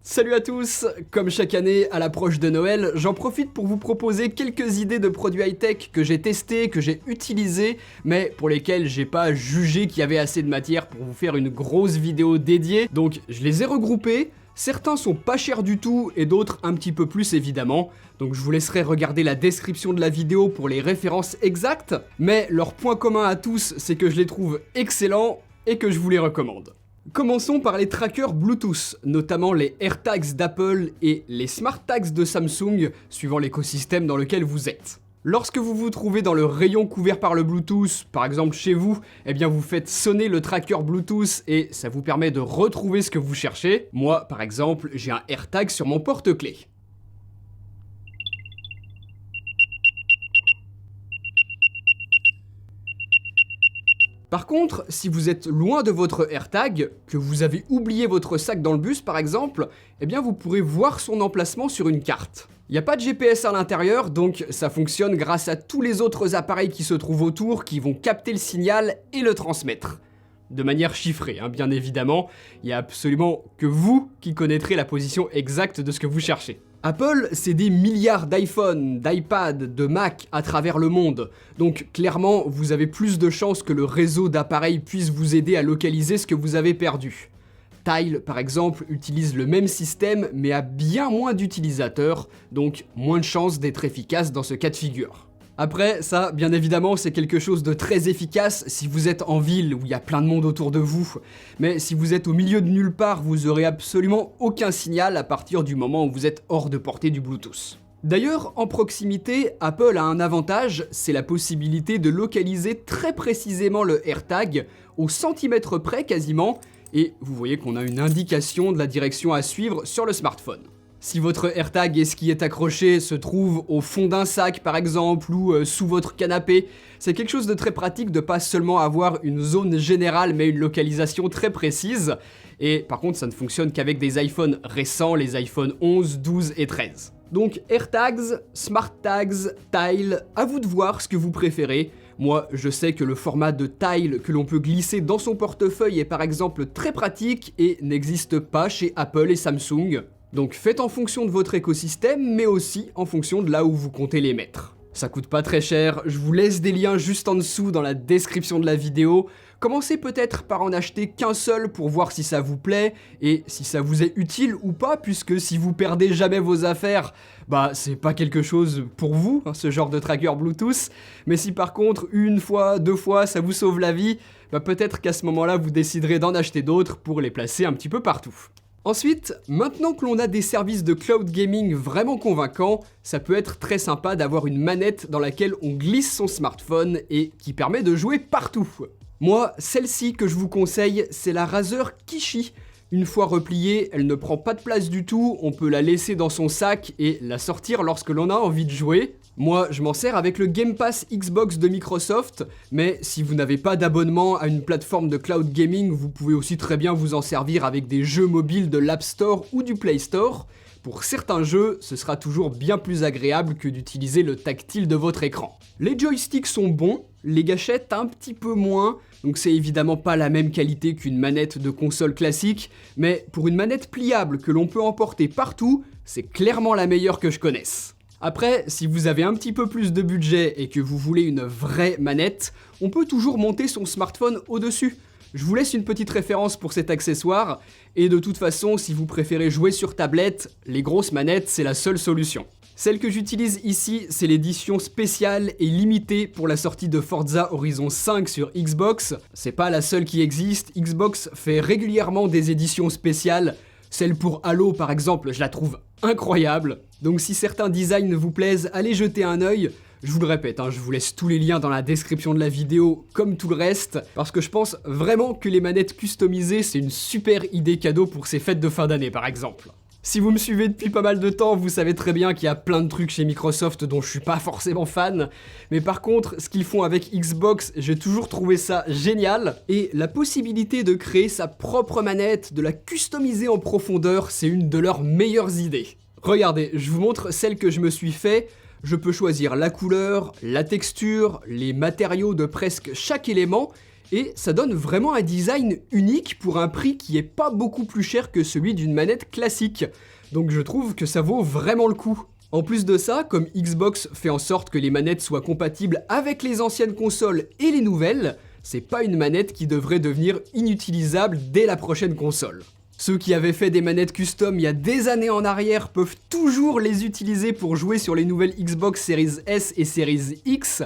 Salut à tous! Comme chaque année, à l'approche de Noël, j'en profite pour vous proposer quelques idées de produits high-tech que j'ai testés, que j'ai utilisés, mais pour lesquels j'ai pas jugé qu'il y avait assez de matière pour vous faire une grosse vidéo dédiée, donc je les ai regroupés. Certains sont pas chers du tout et d'autres un petit peu plus évidemment, donc je vous laisserai regarder la description de la vidéo pour les références exactes, mais leur point commun à tous, c'est que je les trouve excellents et que je vous les recommande. Commençons par les trackers Bluetooth, notamment les AirTags d'Apple et les SmartTags de Samsung, suivant l'écosystème dans lequel vous êtes. Lorsque vous vous trouvez dans le rayon couvert par le Bluetooth, par exemple chez vous, eh bien vous faites sonner le tracker Bluetooth et ça vous permet de retrouver ce que vous cherchez. Moi, par exemple, j'ai un AirTag sur mon porte-clés. Par contre, si vous êtes loin de votre AirTag, que vous avez oublié votre sac dans le bus par exemple, eh bien vous pourrez voir son emplacement sur une carte. Il n'y a pas de GPS à l'intérieur, donc ça fonctionne grâce à tous les autres appareils qui se trouvent autour qui vont capter le signal et le transmettre. De manière chiffrée, bien évidemment, il n'y a absolument que vous qui connaîtrez la position exacte de ce que vous cherchez. Apple, c'est des milliards d'iPhone, d'iPad, de Mac à travers le monde. Donc clairement, vous avez plus de chances que le réseau d'appareils puisse vous aider à localiser ce que vous avez perdu. Tile, par exemple, utilise le même système mais a bien moins d'utilisateurs, donc moins de chances d'être efficace dans ce cas de figure. Après, ça, bien évidemment, c'est quelque chose de très efficace si vous êtes en ville où il y a plein de monde autour de vous. Mais si vous êtes au milieu de nulle part, vous aurez absolument aucun signal à partir du moment où vous êtes hors de portée du Bluetooth. D'ailleurs, en proximité, Apple a un avantage, c'est la possibilité de localiser très précisément le AirTag, au centimètre près quasiment, et vous voyez qu'on a une indication de la direction à suivre sur le smartphone. Si votre AirTag et ce qui est accroché se trouve au fond d'un sac par exemple ou sous votre canapé, c'est quelque chose de très pratique de pas seulement avoir une zone générale mais une localisation très précise. Et par contre ça ne fonctionne qu'avec des iPhones récents, les iPhone 11, 12 et 13. Donc AirTags, SmartTags, Tile, à vous de voir ce que vous préférez. Moi, je sais que le format de Tile que l'on peut glisser dans son portefeuille est par exemple très pratique et n'existe pas chez Apple et Samsung. Donc faites en fonction de votre écosystème, mais aussi en fonction de là où vous comptez les mettre. Ça coûte pas très cher, je vous laisse des liens juste en dessous dans la description de la vidéo. Commencez peut-être par en acheter qu'un seul pour voir si ça vous plaît, et si ça vous est utile ou pas, puisque si vous perdez jamais vos affaires, bah c'est pas quelque chose pour vous, ce genre de tracker Bluetooth. Mais si par contre, une fois, deux fois, ça vous sauve la vie, bah peut-être qu'à ce moment-là, vous déciderez d'en acheter d'autres pour les placer un petit peu partout. Ensuite, maintenant que l'on a des services de cloud gaming vraiment convaincants, ça peut être très sympa d'avoir une manette dans laquelle on glisse son smartphone et qui permet de jouer partout. Moi, celle-ci que je vous conseille, c'est la Razer Kishi. Une fois repliée, elle ne prend pas de place du tout, on peut la laisser dans son sac et la sortir lorsque l'on a envie de jouer. Moi, je m'en sers avec le Game Pass Xbox de Microsoft, mais si vous n'avez pas d'abonnement à une plateforme de cloud gaming, vous pouvez aussi très bien vous en servir avec des jeux mobiles de l'App Store ou du Play Store. Pour certains jeux, ce sera toujours bien plus agréable que d'utiliser le tactile de votre écran. Les joysticks sont bons, les gâchettes un petit peu moins, donc c'est évidemment pas la même qualité qu'une manette de console classique, mais pour une manette pliable que l'on peut emporter partout, c'est clairement la meilleure que je connaisse. Après, si vous avez un petit peu plus de budget et que vous voulez une vraie manette, on peut toujours monter son smartphone au-dessus. Je vous laisse une petite référence pour cet accessoire, et de toute façon, si vous préférez jouer sur tablette, les grosses manettes, c'est la seule solution. Celle que j'utilise ici, c'est l'édition spéciale et limitée pour la sortie de Forza Horizon 5 sur Xbox. C'est pas la seule qui existe, Xbox fait régulièrement des éditions spéciales. Celle pour Halo par exemple, je la trouve incroyable. Donc si certains designs vous plaisent, allez jeter un œil. Je vous le répète, je vous laisse tous les liens dans la description de la vidéo, comme tout le reste, parce que je pense vraiment que les manettes customisées, c'est une super idée cadeau pour ces fêtes de fin d'année par exemple. Si vous me suivez depuis pas mal de temps, vous savez très bien qu'il y a plein de trucs chez Microsoft dont je suis pas forcément fan, mais par contre, ce qu'ils font avec Xbox, j'ai toujours trouvé ça génial, et la possibilité de créer sa propre manette, de la customiser en profondeur, c'est une de leurs meilleures idées. Regardez, je vous montre celle que je me suis fait. Je peux choisir la couleur, la texture, les matériaux de presque chaque élément, et ça donne vraiment un design unique pour un prix qui est pas beaucoup plus cher que celui d'une manette classique. Donc je trouve que ça vaut vraiment le coup. En plus de ça, comme Xbox fait en sorte que les manettes soient compatibles avec les anciennes consoles et les nouvelles, c'est pas une manette qui devrait devenir inutilisable dès la prochaine console. Ceux qui avaient fait des manettes custom il y a des années en arrière peuvent toujours les utiliser pour jouer sur les nouvelles Xbox Series S et Series X.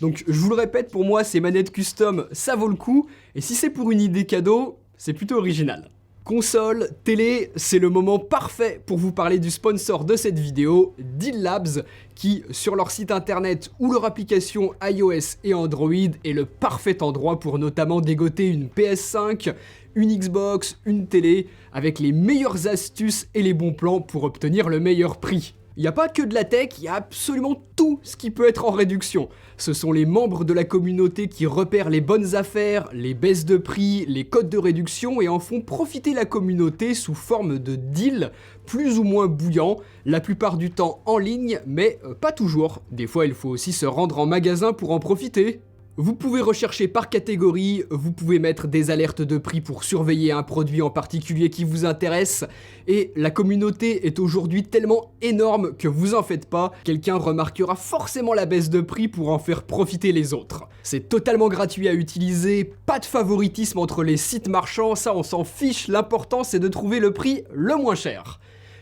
Donc je vous le répète, pour moi ces manettes custom ça vaut le coup, et si c'est pour une idée cadeau, c'est plutôt original. Console, télé, c'est le moment parfait pour vous parler du sponsor de cette vidéo, Deal Labs, qui sur leur site internet ou leur application iOS et Android est le parfait endroit pour notamment dégoter une PS5, une Xbox, une télé, avec les meilleures astuces et les bons plans pour obtenir le meilleur prix. Il n'y a pas que de la tech, il y a absolument tout ce qui peut être en réduction. Ce sont les membres de la communauté qui repèrent les bonnes affaires, les baisses de prix, les codes de réduction et en font profiter la communauté sous forme de deals plus ou moins bouillants, la plupart du temps en ligne, mais pas toujours. Des fois, il faut aussi se rendre en magasin pour en profiter. Vous pouvez rechercher par catégorie, vous pouvez mettre des alertes de prix pour surveiller un produit en particulier qui vous intéresse, et la communauté est aujourd'hui tellement énorme que vous en faites pas, quelqu'un remarquera forcément la baisse de prix pour en faire profiter les autres. C'est totalement gratuit à utiliser, pas de favoritisme entre les sites marchands, ça on s'en fiche, l'important c'est de trouver le prix le moins cher.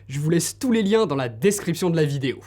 Je vous laisse tous les liens dans la description de la vidéo.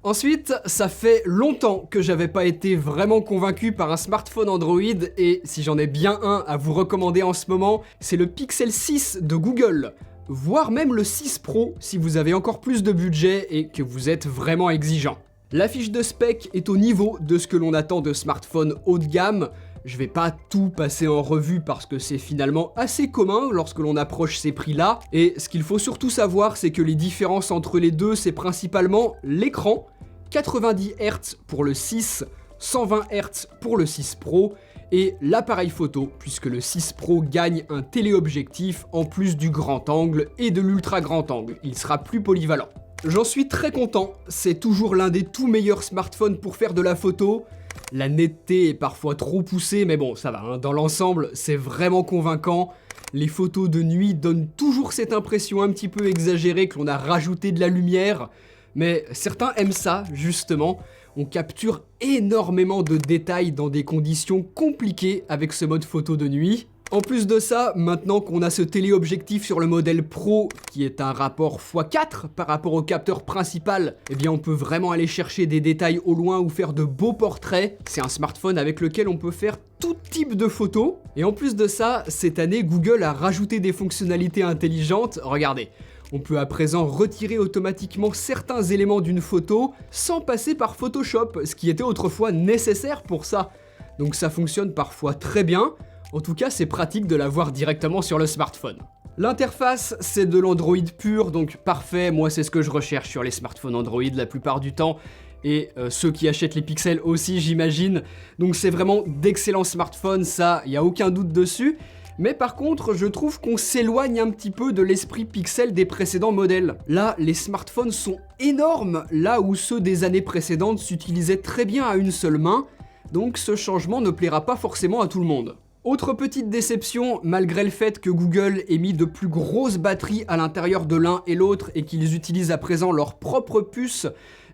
Ensuite, ça fait longtemps que j'avais pas été vraiment convaincu par un smartphone Android, et si j'en ai bien un à vous recommander en ce moment, c'est le Pixel 6 de Google, voire même le 6 Pro si vous avez encore plus de budget et que vous êtes vraiment exigeant. La fiche de spec est au niveau de ce que l'on attend de smartphones haut de gamme. Je vais pas tout passer en revue parce que c'est finalement assez commun lorsque l'on approche ces prix-là, et ce qu'il faut surtout savoir, c'est que les différences entre les deux, c'est principalement l'écran, 90 Hz pour le 6, 120 Hz pour le 6 Pro, et l'appareil photo, puisque le 6 Pro gagne un téléobjectif en plus du grand angle et de l'ultra grand angle, il sera plus polyvalent. J'en suis très content, c'est toujours l'un des tout meilleurs smartphones pour faire de la photo. La netteté est parfois trop poussée, mais bon, ça va, hein. Dans l'ensemble, c'est vraiment convaincant. Les photos de nuit donnent toujours cette impression un petit peu exagérée que l'on a rajouté de la lumière, mais certains aiment ça, justement. On capture énormément de détails dans des conditions compliquées avec ce mode photo de nuit. En plus de ça, maintenant qu'on a ce téléobjectif sur le modèle Pro, qui est un rapport x4 par rapport au capteur principal, eh bien on peut vraiment aller chercher des détails au loin ou faire de beaux portraits. C'est un smartphone avec lequel on peut faire tout type de photos. Et en plus de ça, cette année, Google a rajouté des fonctionnalités intelligentes. Regardez, on peut à présent retirer automatiquement certains éléments d'une photo sans passer par Photoshop, ce qui était autrefois nécessaire pour ça. Donc ça fonctionne parfois très bien. En tout cas, c'est pratique de l'avoir directement sur le smartphone. L'interface, c'est de l'Android pur, donc parfait. Moi, c'est ce que je recherche sur les smartphones Android la plupart du temps. Et ceux qui achètent les Pixels aussi, j'imagine. Donc c'est vraiment d'excellents smartphones, ça, il n'y a aucun doute dessus. Mais par contre, je trouve qu'on s'éloigne un petit peu de l'esprit Pixel des précédents modèles. Là, les smartphones sont énormes, là où ceux des années précédentes s'utilisaient très bien à une seule main. Donc ce changement ne plaira pas forcément à tout le monde. Autre petite déception, malgré le fait que Google ait mis de plus grosses batteries à l'intérieur de l'un et l'autre et qu'ils utilisent à présent leur propre puce,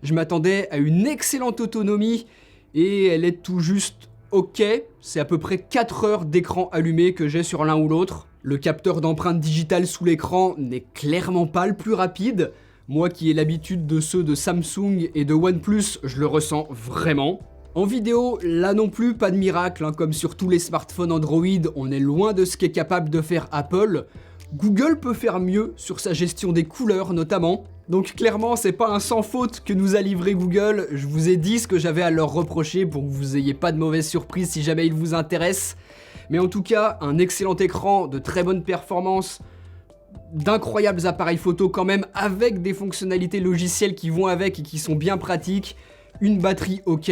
je m'attendais à une excellente autonomie et elle est tout juste ok. C'est à peu près 4 heures d'écran allumé que j'ai sur l'un ou l'autre. Le capteur d'empreinte digitale sous l'écran n'est clairement pas le plus rapide. Moi qui ai l'habitude de ceux de Samsung et de OnePlus, je le ressens vraiment. En vidéo, là non plus, pas de miracle, hein, comme sur tous les smartphones Android, on est loin de ce qu'est capable de faire Apple. Google peut faire mieux sur sa gestion des couleurs notamment. Donc clairement, c'est pas un sans faute que nous a livré Google. Je vous ai dit ce que j'avais à leur reprocher pour que vous ayez pas de mauvaises surprises si jamais il vous intéresse. Mais en tout cas, un excellent écran, de très bonnes performances, d'incroyables appareils photo quand même, avec des fonctionnalités logicielles qui vont avec et qui sont bien pratiques. Une batterie ok,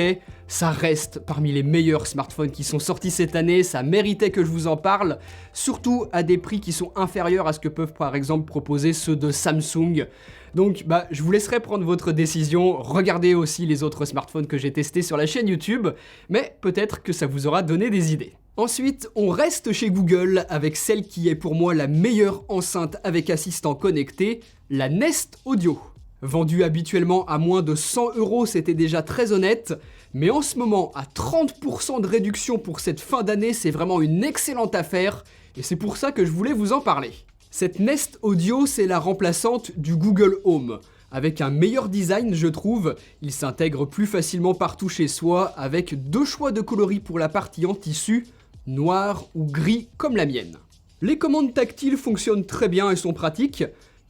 ça reste parmi les meilleurs smartphones qui sont sortis cette année, ça méritait que je vous en parle, surtout à des prix qui sont inférieurs à ce que peuvent par exemple proposer ceux de Samsung. Donc je vous laisserai prendre votre décision, regardez aussi les autres smartphones que j'ai testés sur la chaîne YouTube, mais peut-être que ça vous aura donné des idées. Ensuite, on reste chez Google avec celle qui est pour moi la meilleure enceinte avec assistant connecté, la Nest Audio. Vendue habituellement à moins de 100 €, c'était déjà très honnête, mais en ce moment, à 30% de réduction pour cette fin d'année, c'est vraiment une excellente affaire, et c'est pour ça que je voulais vous en parler. Cette Nest Audio, c'est la remplaçante du Google Home. Avec un meilleur design, je trouve, il s'intègre plus facilement partout chez soi, avec 2 choix de coloris pour la partie en tissu, noir ou gris comme la mienne. Les commandes tactiles fonctionnent très bien et sont pratiques.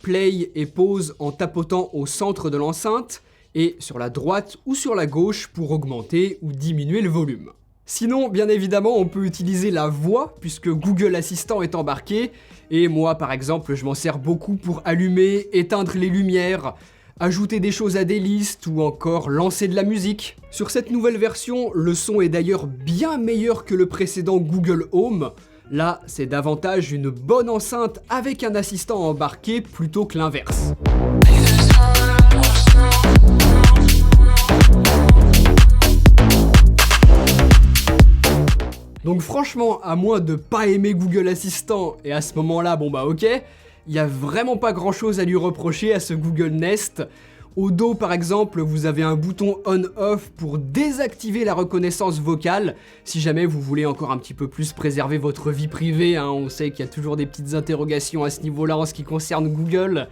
Play et pause en tapotant au centre de l'enceinte et sur la droite ou sur la gauche pour augmenter ou diminuer le volume. Sinon, bien évidemment, on peut utiliser la voix puisque Google Assistant est embarqué et moi par exemple, je m'en sers beaucoup pour allumer, éteindre les lumières, ajouter des choses à des listes ou encore lancer de la musique. Sur cette nouvelle version, le son est d'ailleurs bien meilleur que le précédent Google Home. Là, c'est davantage une bonne enceinte avec un assistant embarqué plutôt que l'inverse. Donc franchement, à moins de pas aimer Google Assistant, et à ce moment-là, bon bah ok, il y a vraiment pas grand chose à lui reprocher à ce Google Nest. Au dos par exemple, vous avez un bouton on-off pour désactiver la reconnaissance vocale, si jamais vous voulez encore un petit peu plus préserver votre vie privée, hein. On sait qu'il y a toujours des petites interrogations à ce niveau-là en ce qui concerne Google.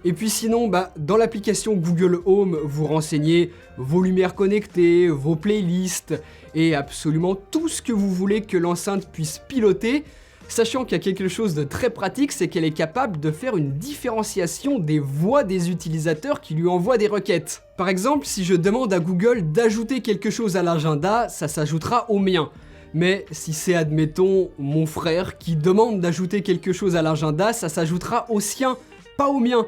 Et puis sinon, dans l'application Google Home, vous renseignez vos lumières connectées, vos playlists et absolument tout ce que vous voulez que l'enceinte puisse piloter, sachant qu'il y a quelque chose de très pratique, c'est qu'elle est capable de faire une différenciation des voix des utilisateurs qui lui envoient des requêtes. Par exemple, si je demande à Google d'ajouter quelque chose à l'agenda, ça s'ajoutera au mien. Mais si c'est, admettons, mon frère qui demande d'ajouter quelque chose à l'agenda, ça s'ajoutera au sien, pas au mien.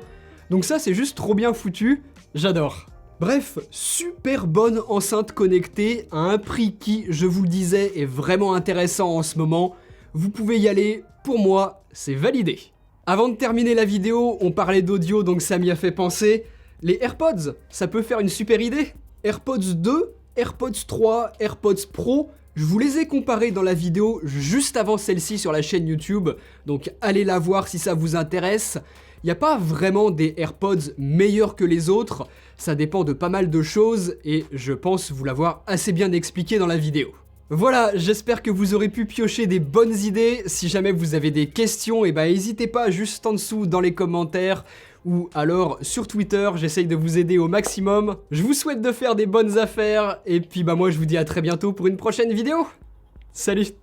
Donc ça, c'est juste trop bien foutu, j'adore. Bref, super bonne enceinte connectée à un prix qui, je vous le disais, est vraiment intéressant en ce moment. Vous pouvez y aller, pour moi, c'est validé. Avant de terminer la vidéo, on parlait d'audio, donc ça m'y a fait penser. Les AirPods, ça peut faire une super idée. AirPods 2, AirPods 3, AirPods Pro, je vous les ai comparés dans la vidéo juste avant celle-ci sur la chaîne YouTube, donc allez la voir si ça vous intéresse. Il n'y a pas vraiment des AirPods meilleurs que les autres, ça dépend de pas mal de choses et je pense vous l'avoir assez bien expliqué dans la vidéo. Voilà, j'espère que vous aurez pu piocher des bonnes idées. Si jamais vous avez des questions, n'hésitez pas juste en dessous dans les commentaires ou alors sur Twitter, j'essaye de vous aider au maximum. Je vous souhaite de faire des bonnes affaires et puis moi je vous dis à très bientôt pour une prochaine vidéo. Salut!